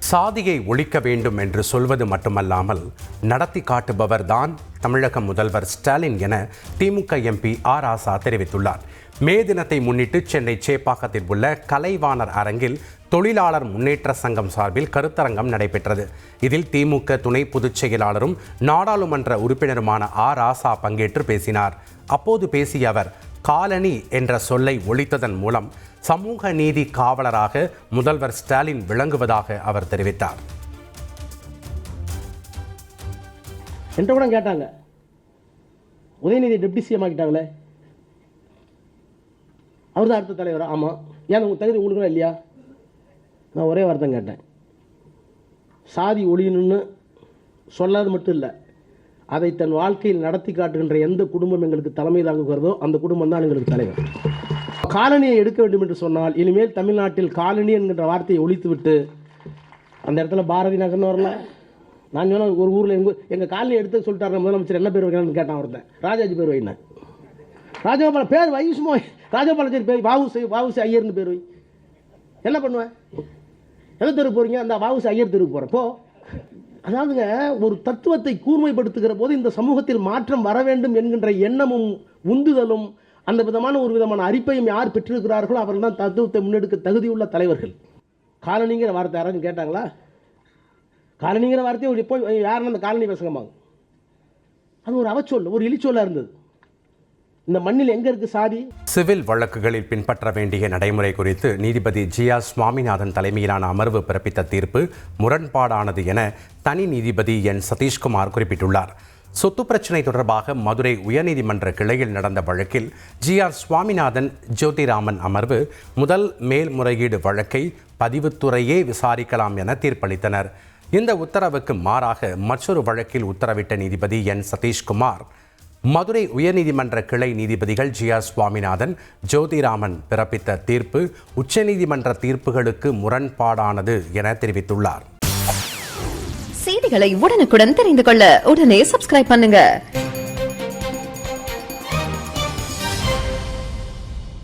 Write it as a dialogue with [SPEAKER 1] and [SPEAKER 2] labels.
[SPEAKER 1] சாதியை ஒழிக்க வேண்டும் என்று சொல்வது மட்டுமல்லாமல் நடத்தி காட்டுபவர்தான் தமிழக முதல்வர் ஸ்டாலின் என திமுக எம்பி ஆர் ராசா தெரிவித்துள்ளார். மே தினத்தை முன்னிட்டு சென்னை சேப்பாக்கத்தில் உள்ள கலைவாணர் அரங்கில் தொழிலாளர் முன்னேற்ற சங்கம் சார்பில் கருத்தரங்கம் நடைபெற்றது. இதில் திமுக துணை பொதுச் செயலாளரும் நாடாளுமன்ற உறுப்பினருமான ஆர் ராசா பங்கேற்று பேசினார். அப்போது பேசிய அவர், காலனி என்ற சொல்லை ஒழித்ததன் மூலம் சமூக நீதி காவலராக முதல்வர் ஸ்டாலின் விளங்குவதாக அவர் தெரிவித்தார்.
[SPEAKER 2] என்ற கூட கேட்டாங்க, உதயநிதி டெப்டி சிஎம் ஆகிட்டாங்களே, அவர் தான் அடுத்த தலைவர். ஆமாம், ஏன் உங்கள் தகுதி உங்களுக்கு இல்லையா? நான் ஒரே வார்த்தை கேட்டேன், சாதி ஒழியணும்னு சொல்லாது மட்டும் இல்லை, அதை தன் வாழ்க்கையில் நடத்தி காட்டுகின்ற எந்த குடும்பம் எங்களுக்கு தலைமை தாங்குகிறதோ அந்த குடும்பம் தான் எங்களுக்கு தலைவர். காலனியை எடுக்க வேண்டும் என்று சொன்னால் இனிமேல் தமிழ்நாட்டில் காலனி என்கின்ற வார்த்தையை ஒழித்துவிட்டு அந்த இடத்துல பாரதி நகர்னு வரல. நான் சொன்ன ஒரு ஊரில் எங்கள் காலனி எடுத்து சொல்லிட்டாரு முதலமைச்சர், என்ன பேர் வைக்கலாம்னு கேட்டான் ஒருத்தன். ராஜாஜி பேர் வைனேன். ராஜகோபால பேர் வயசுமோ ராஜகோபாலாச்சாரி பேர் வாவுசி ஐயர்னு பேர் வை. என்ன பண்ணுவேன்? எந்த தெருக்கு போகிறீங்க? அந்த வாவுசி ஐயர் தெருக்கு போகிறேன். போ. அதாவதுங்க, ஒரு தத்துவத்தை கூர்மைப்படுத்துகிற போது இந்த சமூகத்தில் மாற்றம் வர வேண்டும் என்கின்ற எண்ணமும் உந்துதலும் அந்த ஒரு விதமான அறிப்பையும் யார் பெற்றிருக்கிறார்களோ அவர்கள் தான் தத்துவத்தை முன்னெடுக்க தகுதியுள்ள தலைவர்கள். காலனிங்கிற வார்த்தை யாராச்சும் கேட்டாங்களா? காலனிங்கிற வார்த்தையை இப்போ யாருன்னு அந்த காலனி பேசுங்கம்பாங்க. அது ஒரு அவச்சொல், ஒரு இழிச்சொல்லாக இருந்தது. இந்த மண்ணில் எங்க இருக்கு சாதி?
[SPEAKER 1] சிவில் வழக்குகளில் பின்பற்ற வேண்டிய நடைமுறை குறித்து நீதிபதி ஜி.ஆர். சுவாமிநாதன் தலைமையிலான அமர்வு பிறப்பித்த தீர்ப்பு முரண்பாடானது என தனி நீதிபதி என். சதீஷ்குமார் குறிப்பிட்டுள்ளார். சொத்து பிரச்சினை தொடர்பாக மதுரை உயர்நீதிமன்ற கிளையில் நடந்த வழக்கில் ஜி.ஆர். சுவாமிநாதன் ஜோதிராமன் அமர்வு முதல் மேல்முறையீடு வழக்கை பதிவுத்துறையே விசாரிக்கலாம் என தீர்ப்பளித்தனர். இந்த உத்தரவுக்கு மாறாக மற்றொரு வழக்கில் உத்தரவிட்ட நீதிபதி என். சதீஷ்குமார் மதுரை உயர்நீதிமன்ற கிளை நீதிபதிகள் ஜி.ஆர். சுவாமிநாதன், ஜோதிராமன் பிறப்பித்த தீர்ப்பு உச்சநீதிமன்ற தீர்ப்புகளுக்கு முரண்பாடானது என தெரிவித்துள்ளார்.
[SPEAKER 3] செய்திகளை உடனுக்குடன் தெரிந்து கொள்ள உடனே சப்ஸ்கிரைப் பண்ணுங்க.